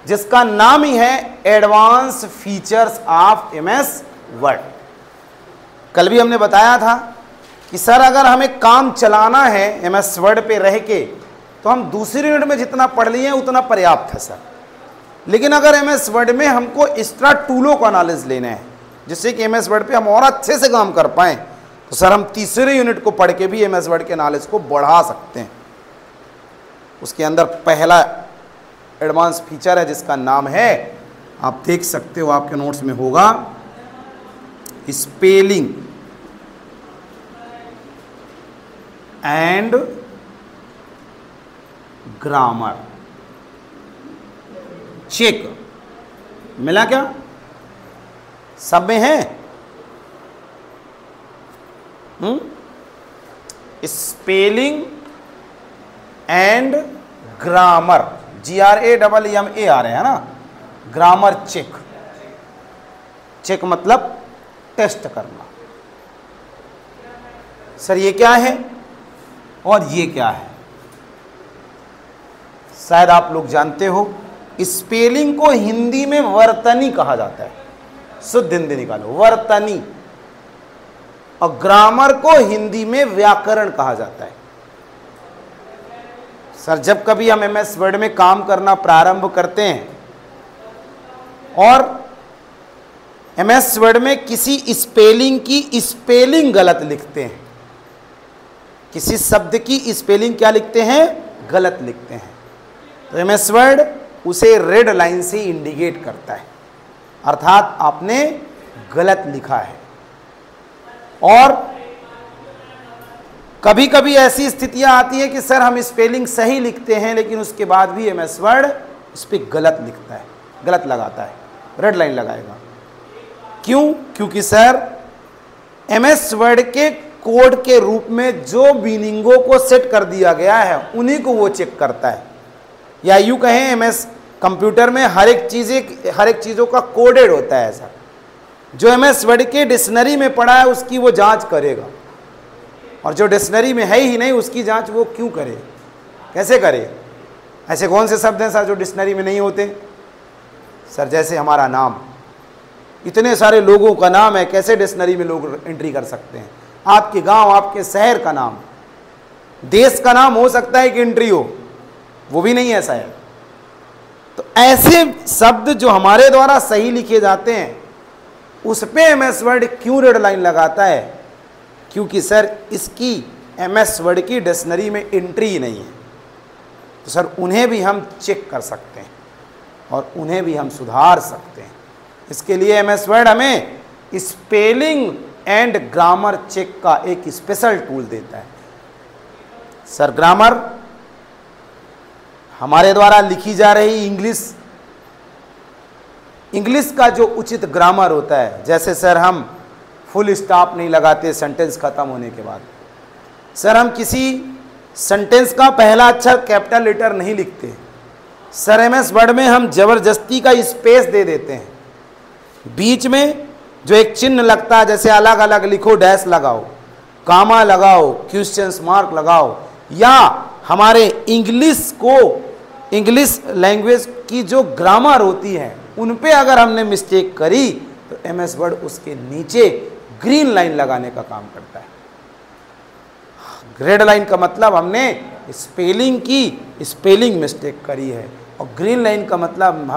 जिसका नाम ही है advance features of MS word. कल भी हमने बताया था कि सर अगर हमें काम चलाना है एमएस वर्ड पे रह के तो हम दूसरी यूनिट में जितना पढ़ लिए उतना पर्याप्त है सर। लेकिन अगर एमएस वर्ड में हमको एक्स्ट्रा टूलों का नॉलेज लेना है जिससे कि एमएस वर्ड पे हम और अच्छे से काम कर पाएं, तो सर हम तीसरे यूनिट को पढ़ के भी एमएस वर्ड के नॉलेज को बढ़ा सकते हैं। उसके अंदर पहला एडवांस फीचर है जिसका नाम है, आप देख सकते हो आपके नोट्स में होगा, स्पेलिंग एंड ग्रामर चेक। मिला क्या? सब में है? स्पेलिंग एंड ग्रामर, GRAMMAR है ना, ग्रामर चेक। चेक मतलब टेस्ट करना। सर ये क्या है और ये क्या है? शायद आप लोग जानते हो, स्पेलिंग को हिंदी में वर्तनी कहा जाता है, शुद्ध हिंदी निकालो वर्तनी, और ग्रामर को हिंदी में व्याकरण कहा जाता है। सर जब कभी हम एमएस वर्ड में काम करना प्रारंभ करते हैं और एमएस वर्ड में किसी स्पेलिंग की स्पेलिंग गलत लिखते हैं, किसी शब्द की स्पेलिंग क्या लिखते हैं? गलत लिखते हैं, तो एमएस वर्ड उसे रेड लाइन से इंडिकेट करता है, अर्थात आपने गलत लिखा है। और कभी कभी ऐसी स्थितियां आती है कि सर हम स्पेलिंग सही लिखते हैं लेकिन उसके बाद भी एमएस वर्ड उस पर गलत लिखता है, गलत लगाता है, रेड लाइन लगाएगा। क्यों? क्योंकि सर एमएस वर्ड के कोड के रूप में जो मीनिंगों को सेट कर दिया गया है उन्हीं को वो चेक करता है। या यूं कहें, एमएस कंप्यूटर में हर एक चीज़ों का कोडेड होता है। ऐसा जो एमएस वर्ड के डिक्शनरी में पढ़ा है उसकी वो जांच करेगा, और जो डिक्शनरी में है ही नहीं उसकी जांच वो क्यों करे, कैसे करे? ऐसे कौन से शब्द हैं सर जो डिक्शनरी में नहीं होते? सर जैसे हमारा नाम, इतने सारे लोगों का नाम है, कैसे डिक्शनरी में लोग एंट्री कर सकते हैं? आपके गांव, आपके शहर का नाम, देश का नाम हो सकता है कि एंट्री हो, वो भी नहीं है शायद। तो ऐसे शब्द जो हमारे द्वारा सही लिखे जाते हैं उस पे एमएस वर्ड क्यों रेड लाइन लगाता है? क्योंकि सर इसकी एमएस वर्ड की डिक्शनरी में एंट्री ही नहीं है। तो सर उन्हें भी हम चेक कर सकते हैं और उन्हें भी हम सुधार सकते हैं। इसके लिए एमएस वर्ड हमें स्पेलिंग एंड ग्रामर चेक का एक स्पेशल टूल देता है। सर ग्रामर हमारे द्वारा लिखी जा रही इंग्लिश का जो उचित ग्रामर होता है, जैसे सर हम फुल स्टॉप नहीं लगाते सेंटेंस खत्म होने के बाद, सर हम किसी सेंटेंस का पहला अक्षर कैपिटल लेटर नहीं लिखते, सर एमएस वर्ड में हम जबरदस्ती का स्पेस दे देते हैं, बीच में जो एक चिन्ह लगता है जैसे अलग अलग लिखो, डैश लगाओ, कामा लगाओ, क्वेश्चन मार्क लगाओ, या हमारे इंग्लिश लैंग्वेज की जो ग्रामर होती है उन पे अगर हमने मिस्टेक करी तो एमएस वर्ड उसके नीचे ग्रीन लाइन लगाने का काम करता है। रेड लाइन का मतलब हमने स्पेलिंग मिस्टेक करी है, और ग्रीन लाइन का मतलब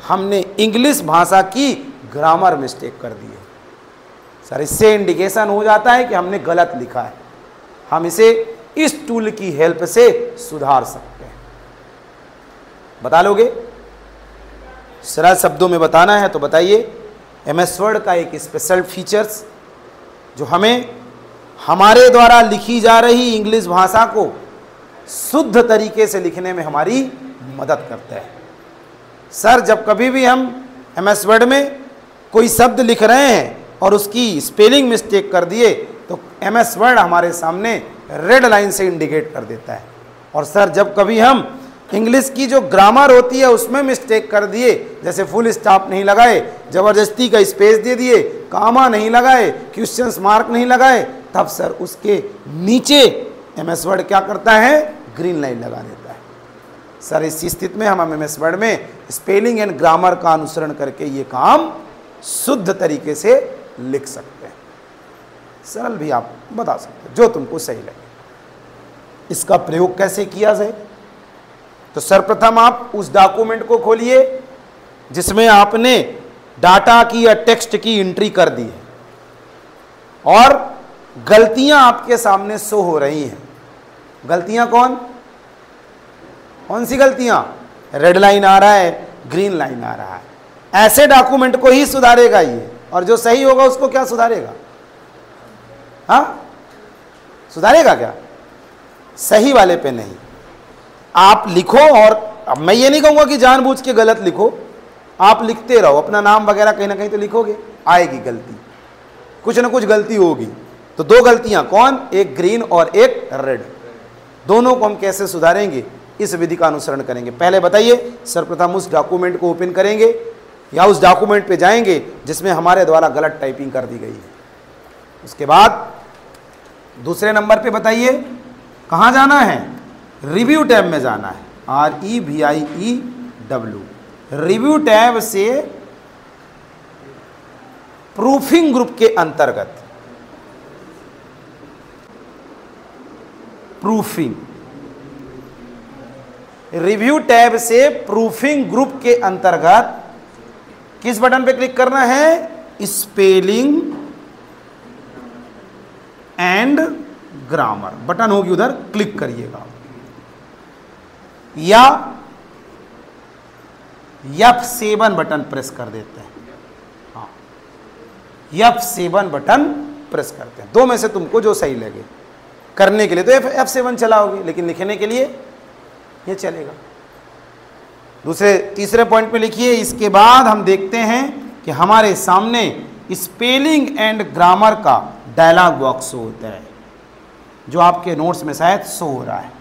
हमने इंग्लिश भाषा की ग्रामर मिस्टेक कर दी है। सर इससे इंडिकेशन हो जाता है कि हमने गलत लिखा है, हम इसे इस टूल की हेल्प से सुधार सकते हैं। बता लोगे? सरल शब्दों में बताना है तो बताइए। एमएस वर्ड का एक स्पेशल फीचर्स जो हमें हमारे द्वारा लिखी जा रही इंग्लिश भाषा को शुद्ध तरीके से लिखने में हमारी मदद करता है। सर जब कभी भी हम एमएस वर्ड में कोई शब्द लिख रहे हैं और उसकी स्पेलिंग मिस्टेक कर दिए तो एमएस वर्ड हमारे सामने रेड लाइन से इंडिकेट कर देता है। और सर जब कभी हम इंग्लिश की जो ग्रामर होती है उसमें मिस्टेक कर दिए, जैसे फुल स्टॉप नहीं लगाए, जबरदस्ती का स्पेस दे दिए, कामा नहीं लगाए, क्वेश्चन मार्क नहीं लगाए, तब सर उसके नीचे एमएस वर्ड क्या करता है? ग्रीन लाइन लगा देता है। सर इस स्थिति में हम एमएस वर्ड में स्पेलिंग एंड ग्रामर का अनुसरण करके ये काम शुद्ध तरीके से लिख सकते हैं। सरल भी आप बता सकते हैं, जो तुमको सही लगे। इसका प्रयोग कैसे किया जाए? तो सर्वप्रथम आप उस डॉक्यूमेंट को खोलिए जिसमें आपने डाटा की या टेक्स्ट की एंट्री कर दी है और गलतियां आपके सामने शो हो रही हैं। गलतियां कौन सी गलतियां? रेड लाइन आ रहा है, ग्रीन लाइन आ रहा है। ऐसे डॉक्यूमेंट को ही सुधारेगा ये, और जो सही होगा उसको क्या सुधारेगा? हाँ, सुधारेगा क्या? सही वाले पे नहीं। आप लिखो, और अब मैं ये नहीं कहूंगा कि जानबूझ के गलत लिखो, आप लिखते रहो, अपना नाम वगैरह कहीं ना कहीं तो लिखोगे, आएगी गलती, कुछ ना कुछ गलती होगी। तो दो गलतियां कौन? एक ग्रीन और एक रेड। दोनों को हम कैसे सुधारेंगे? इस विधि का अनुसरण करेंगे। पहले बताइए, सर्वप्रथम उस डॉक्यूमेंट को ओपन करेंगे या उस डॉक्यूमेंट पे जाएंगे जिसमें हमारे द्वारा गलत टाइपिंग कर दी गई है। उसके बाद दूसरे नंबर पे बताइए कहाँ जाना है? रिव्यू टैब में जाना है, REVIEW। रिव्यू टैब से प्रूफिंग ग्रुप के अंतर्गत, प्रूफिंग, रिव्यू टैब से प्रूफिंग ग्रुप के अंतर्गत किस बटन पे क्लिक करना है? स्पेलिंग एंड ग्रामर बटन होगी, उधर क्लिक करिएगा। या F7 बटन प्रेस कर देते हैं। हाँ, F7 बटन प्रेस करते हैं। दो में से तुमको जो सही लगे। करने के लिए तो F7 चलाओगे, लेकिन लिखने के लिए ये चलेगा। तीसरे पॉइंट में लिखिए। इसके बाद हम देखते हैं कि हमारे सामने स्पेलिंग एंड ग्रामर का डायलॉग बॉक्स होता है, जो आपके नोट्स में शायद शो हो रहा है।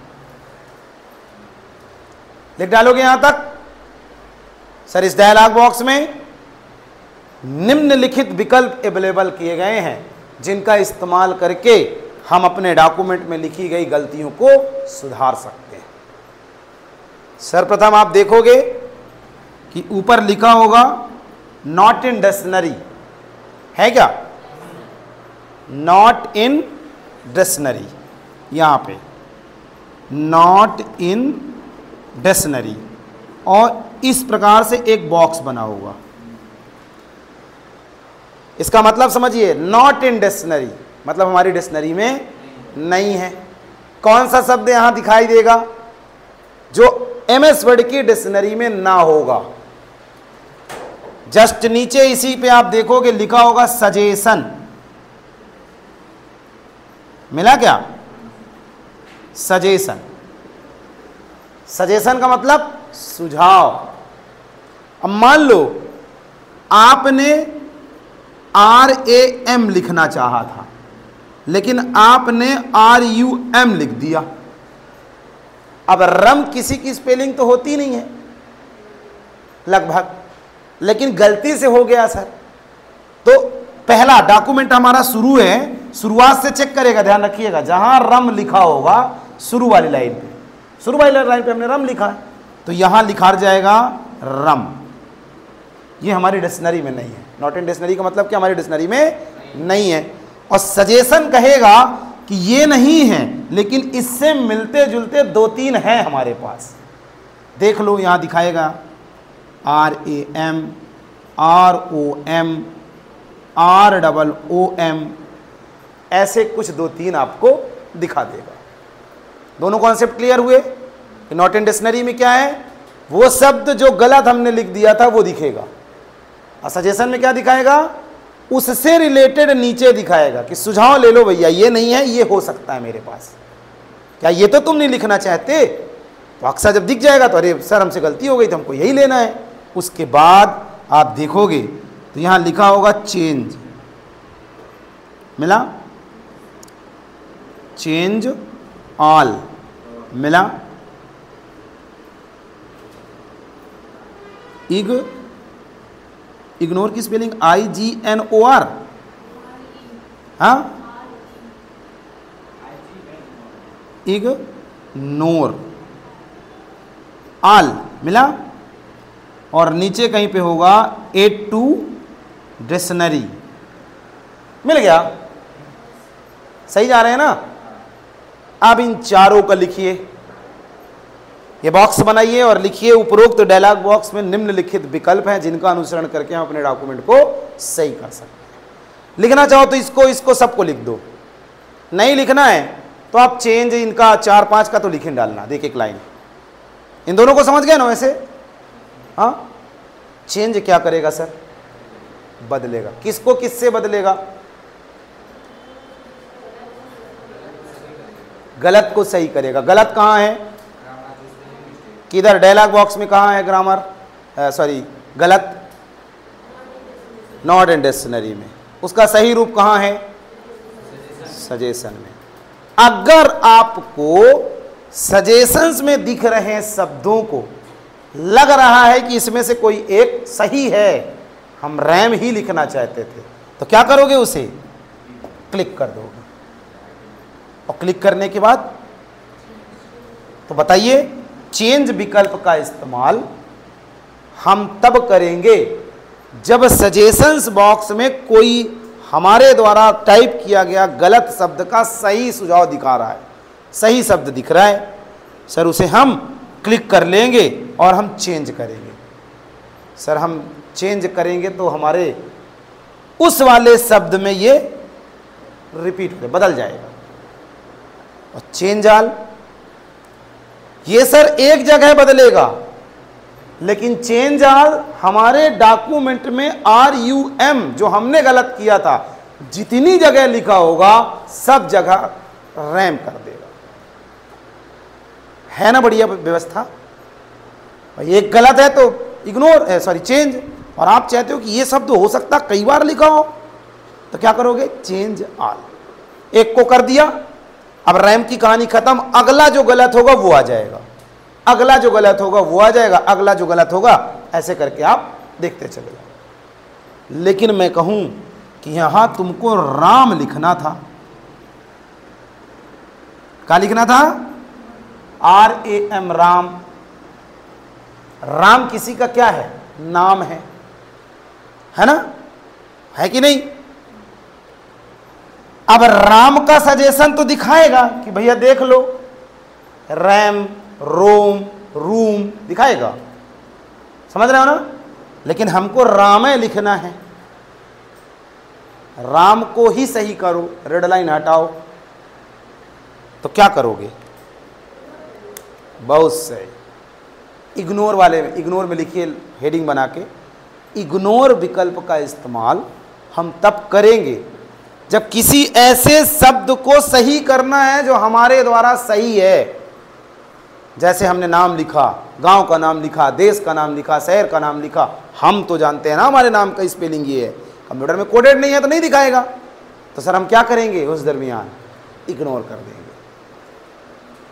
लिख डालोगे यहां तक। सर इस डायलॉग बॉक्स में निम्नलिखित विकल्प अवेलेबल किए गए हैं, जिनका इस्तेमाल करके हम अपने डॉक्यूमेंट में लिखी गई गलतियों को सुधार सकते हैं। सर्वप्रथम आप देखोगे कि ऊपर लिखा होगा नॉट इन डिक्शनरी, है क्या? नॉट इन डिक्शनरी, यहां पे नॉट इन डिक्शनरी, और इस प्रकार से एक बॉक्स बना होगा। इसका मतलब समझिए, नॉट इन डिक्शनरी मतलब हमारी डिक्शनरी में नहीं है। कौन सा शब्द यहां दिखाई देगा जो एमएस वर्ड की डिक्शनरी में ना होगा? जस्ट नीचे इसी पे आप देखोगे लिखा होगा सजेशन। मिला क्या? सजेशन। सजेशन का मतलब सुझाव। अब मान लो आपने RAM लिखना चाहा था, लेकिन आपने RUM लिख दिया। अब रम किसी की स्पेलिंग तो होती नहीं है लगभग, लेकिन गलती से हो गया सर। तो पहला डॉक्यूमेंट हमारा शुरू है, शुरुआत से चेक करेगा, ध्यान रखिएगा। जहां रम लिखा होगा शुरू वाली लाइन पे हमने रम लिखा है, तो यहां लिखा जाएगा रम। ये हमारी डिक्शनरी में नहीं है। नॉट इन डिक्शनरी का मतलब क्या? हमारी डिक्शनरी में नहीं है। और सजेशन कहेगा कि ये नहीं है, लेकिन इससे मिलते जुलते दो तीन हैं हमारे पास। देख लो, यहां दिखाएगा RAM, ROM, ROOM, ऐसे कुछ दो तीन आपको दिखा देगा। दोनों कॉन्सेप्ट क्लियर हुए कि नॉट इन डिक्शनरी में क्या है? वो शब्द जो गलत हमने लिख दिया था वो दिखेगा, और सजेशन में क्या दिखाएगा? उससे रिलेटेड नीचे दिखाएगा कि सुझाव ले लो भैया, ये नहीं है, ये हो सकता है मेरे पास, क्या ये तो तुम नहीं लिखना चाहते? तो अक्सर जब दिख जाएगा तो अरे सर हमसे गलती हो गई, तो हमको यही लेना है। उसके बाद आप देखोगे तो यहां लिखा होगा चेंज। मिला? चेंज ऑल मिला? इग्नोर की स्पेलिंग IGNOR, हाँ, इग्नोर। आल मिला, और नीचे कहीं पे होगा एड टू डिक्शनरी, मिल गया। सही जा रहे हैं ना। अब इन चारों का लिखिए, ये बॉक्स बनाइए और लिखिए उपरोक्त डायलॉग बॉक्स में निम्नलिखित विकल्प हैं जिनका अनुसरण करके हम अपने डॉक्यूमेंट को सही कर सकते हैं। लिखना चाहो तो इसको सबको लिख दो, नहीं लिखना है तो आप चेंज इनका 4-5 का तो लिख डालना, देख एक लाइन। इन दोनों को समझ गए ना वैसे? हाँ, चेंज क्या करेगा सर? बदलेगा। किसको किससे बदलेगा? गलत को सही करेगा। गलत कहां है? किधर? डायलॉग बॉक्स में कहां है ग्रामर? सॉरी, गलत नॉट इन डिक्शनरी में। उसका सही रूप कहां है? सजेशन में। अगर आपको सजेशंस में दिख रहे हैं शब्दों को लग रहा है कि इसमें से कोई एक सही है, हम रैम ही लिखना चाहते थे, तो क्या करोगे? उसे क्लिक कर दोगे, और क्लिक करने के बाद तो बताइए, चेंज विकल्प का इस्तेमाल हम तब करेंगे जब सजेशंस बॉक्स में कोई हमारे द्वारा टाइप किया गया गलत शब्द का सही सुझाव दिखा रहा है, सही शब्द दिख रहा है सर, उसे हम क्लिक कर लेंगे और हम चेंज करेंगे। सर हम चेंज करेंगे तो हमारे उस वाले शब्द में ये रिपीट हो बदल जाएगा। और चेंज ऑल, ये सर एक जगह बदलेगा, लेकिन चेंज ऑल हमारे डॉक्यूमेंट में RUM जो हमने गलत किया था जितनी जगह लिखा होगा सब जगह रैम कर देगा। है ना बढ़िया व्यवस्था? एक गलत है तो इग्नोर, सॉरी चेंज, और आप चाहते हो कि ये शब्द हो सकता कई बार लिखा हो, तो क्या करोगे? Change all. एक को कर दिया, अब रैम की कहानी खत्म। अगला जो गलत होगा वो आ जाएगा, अगला जो गलत होगा वो आ जाएगा, अगला जो गलत होगा, ऐसे करके आप देखते चले जाओ। लेकिन मैं कहूं कि यहां तुमको राम लिखना था। क्या लिखना था? RAM, राम। राम किसी का क्या है? नाम है ना? है कि नहीं? अब राम का सजेशन तो दिखाएगा कि भैया देख लो, रैम, रोम, रूम दिखाएगा, समझ रहे हो ना? लेकिन हमको रामे लिखना है, राम को ही सही करो, रेड लाइन हटाओ, तो क्या करोगे? बहुत सही, इग्नोर वाले में, इग्नोर में लिखिए हेडिंग बना के, इग्नोर विकल्प का इस्तेमाल हम तब करेंगे जब किसी ऐसे शब्द को सही करना है जो हमारे द्वारा सही है। जैसे हमने नाम लिखा, गांव का नाम लिखा, देश का नाम लिखा, शहर का नाम लिखा, हम तो जानते हैं ना हमारे नाम का स्पेलिंग ये है, कंप्यूटर में कोडेड नहीं है तो नहीं दिखाएगा, तो सर हम क्या करेंगे? उस दरमियान इग्नोर कर देंगे।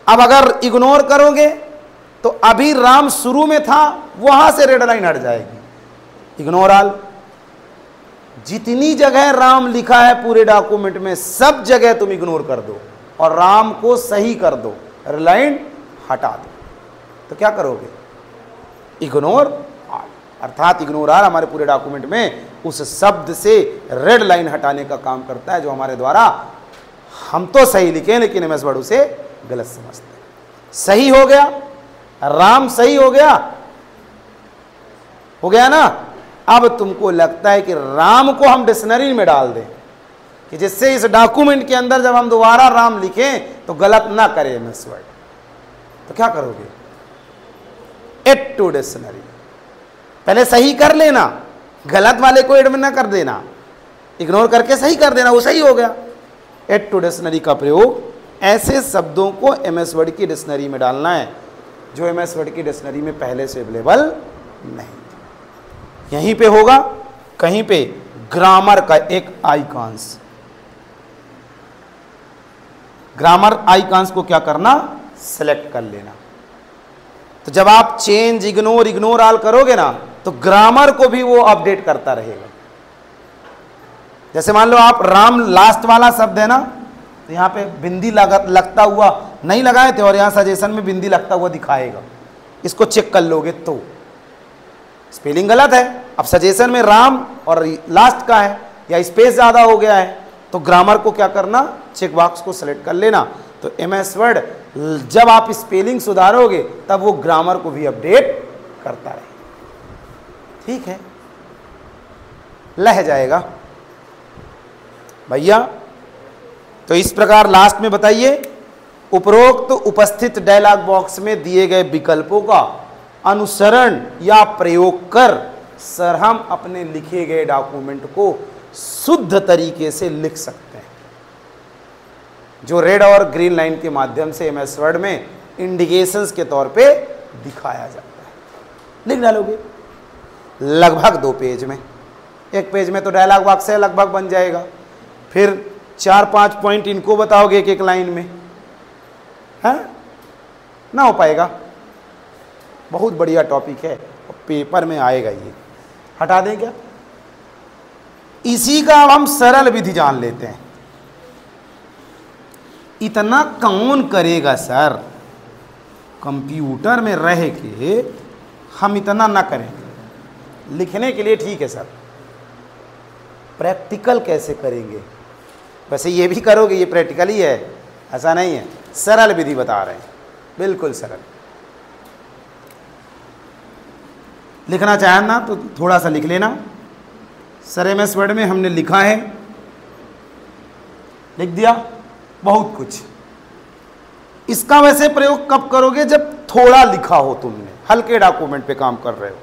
अब अगर इग्नोर करोगे तो अभी राम शुरू में था, वहां से रेड लाइन हट जाएगी। इग्नोर ऑल, जितनी जगह राम लिखा है पूरे डॉक्यूमेंट में सब जगह तुम इग्नोर कर दो और राम को सही कर दो, रेड लाइन हटा दो, तो क्या करोगे? इग्नोर ऑल, अर्थात इग्नोर ऑल हमारे पूरे डॉक्यूमेंट में उस शब्द से रेड लाइन हटाने का काम करता है जो हमारे द्वारा हम तो सही लिखे लेकिन MS वर्ड उसे गलत समझते हैं। सही हो गया, राम सही हो गया ना? अब तुमको लगता है कि राम को हम डिक्शनरी में डाल दें कि जिससे इस डॉक्यूमेंट के अंदर जब हम दोबारा राम लिखें तो गलत ना करें MS वर्ड, तो क्या करोगे? एड टू डिक्शनरी, पहले सही कर लेना, गलत वाले को एड में ना कर देना, इग्नोर करके सही कर देना, वो सही हो गया। एड टू डिक्शनरी का प्रयोग ऐसे शब्दों को MS वर्ड की डिक्शनरी में डालना है जो MS वर्ड की डिक्शनरी में पहले से अवेलेबल नहीं। यहीं पे होगा कहीं पे ग्रामर का एक आइकॉन्स, ग्रामर आइकॉन्स को क्या करना? सेलेक्ट कर लेना। तो जब आप चेंज, इग्नोर, इग्नोर ऑल करोगे ना तो ग्रामर को भी वो अपडेट करता रहेगा। जैसे मान लो आप राम लास्ट वाला शब्द है ना, तो यहाँ पे बिंदी लगता हुआ नहीं लगाए थे और यहाँ सजेशन में बिंदी लगता हुआ दिखाएगा, इसको चेक कर लोगे तो स्पेलिंग गलत है। अब सजेशन में राम और लास्ट का है या स्पेस ज़्यादा हो गया है, तो ग्रामर को क्या करना, चेक बॉक्स को सेलेक्ट कर लेना। तो MS वर्ड जब आप स्पेलिंग सुधारोगे तब वो ग्रामर को भी अपडेट करता रहे। ठीक है, लह जाएगा भैया। तो इस प्रकार लास्ट में बताइए, उपरोक्त उपस्थित डायलॉग बॉक्स में दिए गए विकल्पों का अनुसरण या प्रयोग कर सर हम अपने लिखे गए डॉक्यूमेंट को शुद्ध तरीके से लिख सकते हैं, जो रेड और ग्रीन लाइन के माध्यम से MS वर्ड में इंडिकेशंस के तौर पे दिखाया जाता है। लिख डालोगे लगभग 2 पेज में, एक पेज में तो डायलॉग बॉक्स है लगभग बन जाएगा, फिर 4-5 पॉइंट इनको बताओगे एक लाइन में, है ना हो पाएगा। बहुत बढ़िया टॉपिक है, पेपर में आएगा ये। हटा दें क्या? इसी का अब हम सरल विधि जान लेते हैं। इतना कौन करेगा सर, कंप्यूटर में रह के हम इतना ना करेंगे। लिखने के लिए ठीक है सर, प्रैक्टिकल कैसे करेंगे? वैसे ये भी करोगे, ये प्रैक्टिकल ही है, ऐसा नहीं है। सरल विधि बता रहे हैं, बिल्कुल सरल। लिखना चाहे ना तो थोड़ा सा लिख लेना। सर MS वर्ड में हमने लिखा है, लिख दिया बहुत कुछ। इसका वैसे प्रयोग कब करोगे? जब थोड़ा लिखा हो तुमने, हल्के डॉक्यूमेंट पे काम कर रहे हो।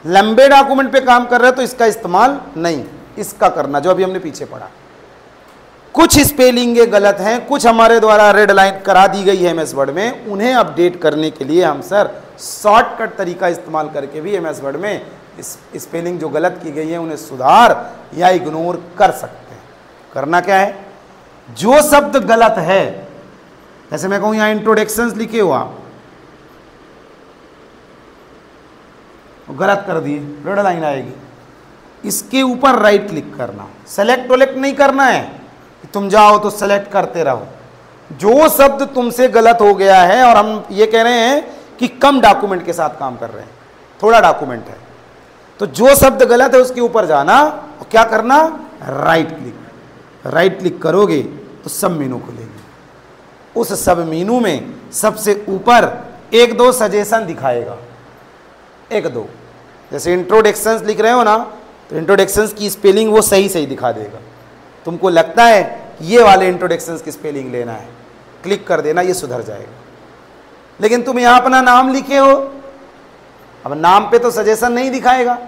लंबे डॉक्यूमेंट पे काम कर रहे हो तो इसका इस्तेमाल नहीं, इसका करना जो अभी हमने पीछे पढ़ा। कुछ स्पेलिंग गलत हैं, कुछ हमारे द्वारा रेड लाइन करा दी गई है MS वर्ड में, उन्हें अपडेट करने के लिए हम सर शॉर्टकट तरीका इस्तेमाल करके भी MS वर्ड में स्पेलिंग जो गलत की गई है उन्हें सुधार या इग्नोर कर सकते हैं। करना क्या है, जो शब्द गलत है, जैसे मैं कहूं यहां इंट्रोडक्शंस लिखे हुआ, गलत कर दिए, रेड लाइन आएगी। इसके ऊपर राइट क्लिक करना, सेलेक्ट वलेक्ट नहीं करना है, तुम जाओ तो सेलेक्ट करते रहो। जो शब्द तुमसे गलत हो गया है, और हम ये कह रहे हैं कि कम डॉक्यूमेंट के साथ काम कर रहे हैं, थोड़ा डॉक्यूमेंट है, तो जो शब्द गलत है उसके ऊपर जाना और क्या करना, राइट क्लिक। राइट क्लिक करोगे तो सब मेनू खुलेगी। उस सब मेनू में सबसे ऊपर 1-2 सजेशन दिखाएगा, 1-2। जैसे इंट्रोडक्शंस लिख रहे हो ना, तो इंट्रोडक्शंस की स्पेलिंग वो सही सही दिखा देगा। तुमको लगता है ये वाले इंट्रोडक्शंस की स्पेलिंग लेना है, क्लिक कर देना, ये सुधर जाएगा। लेकिन तुम यहां अपना नाम लिखे हो, अब नाम पे तो सजेशन नहीं दिखाएगा,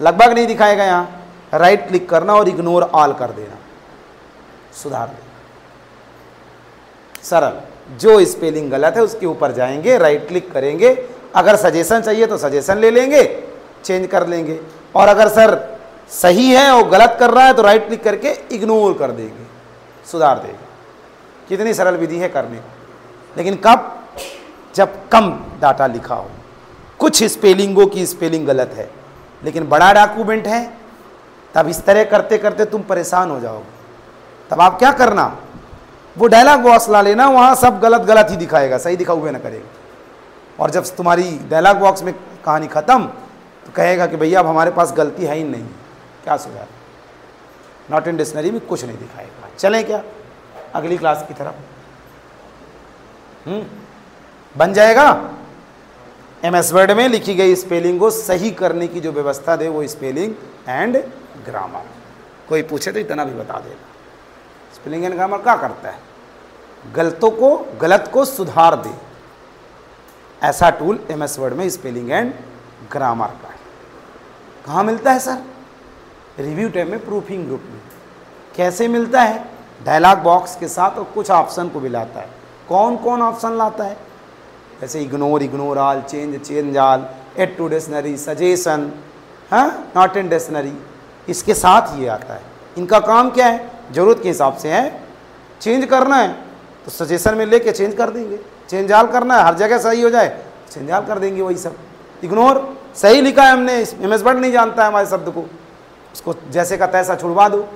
लगभग नहीं दिखाएगा। यहां राइट क्लिक करना और इग्नोर ऑल कर देना, सुधार देना। सरल, जो स्पेलिंग गलत है उसके ऊपर जाएंगे, राइट क्लिक करेंगे, अगर सजेशन चाहिए तो सजेशन ले लेंगे, चेंज कर लेंगे, और अगर सर सही है और गलत कर रहा है तो राइट क्लिक करके इग्नोर कर देंगे, सुधार देगा। कितनी सरल विधि है करने की। लेकिन कब? जब कम डाटा लिखा हो, कुछ स्पेलिंगों की स्पेलिंग गलत है लेकिन बड़ा डॉक्यूमेंट है, तब इस तरह करते करते तुम परेशान हो जाओगे। तब आप क्या करना, वो डायलॉग बॉक्स ला लेना, वहाँ सब गलत गलत ही दिखाएगा, सही दिखा हुए ना करेगा। और जब तुम्हारी डायलॉग बॉक्स में कहानी ख़त्म तो कहेगा कि भैया अब हमारे पास गलती है ही नहीं, क्या सुधार। नॉट इन डिक्शनरी में कुछ नहीं दिखाएगा। चलें क्या अगली क्लास की तरफ? बन जाएगा। MS वर्ड में लिखी गई स्पेलिंग को सही करने की जो व्यवस्था दे वो स्पेलिंग एंड ग्रामर। कोई पूछे तो इतना भी बता देगा। स्पेलिंग एंड ग्रामर क्या करता है? गलत को सुधार दे, ऐसा टूल MS वर्ड में स्पेलिंग एंड ग्रामर का है। कहाँ मिलता है सर? रिव्यू टैब में, प्रूफिंग ग्रुप में। कैसे मिलता है? डायलॉग बॉक्स के साथ और कुछ ऑप्शन को भी लाता है। कौन कौन ऑप्शन लाता है? जैसे ignore all, change all, add to dictionary, suggestion, हाँ, नॉट इन डिक्शनरी, इसके साथ ये आता है। इनका काम क्या है? ज़रूरत के हिसाब से है, चेंज करना है तो सजेशन में लेके चेंज कर देंगे, चेंज ऑल करना है, हर जगह सही हो जाए चेंज ऑल कर देंगे। वही सब इग्नोर सही लिखा है हमने, MS वर्ड नहीं जानता है हमारे शब्द को, उसको जैसे का तैसा छुड़वा दो।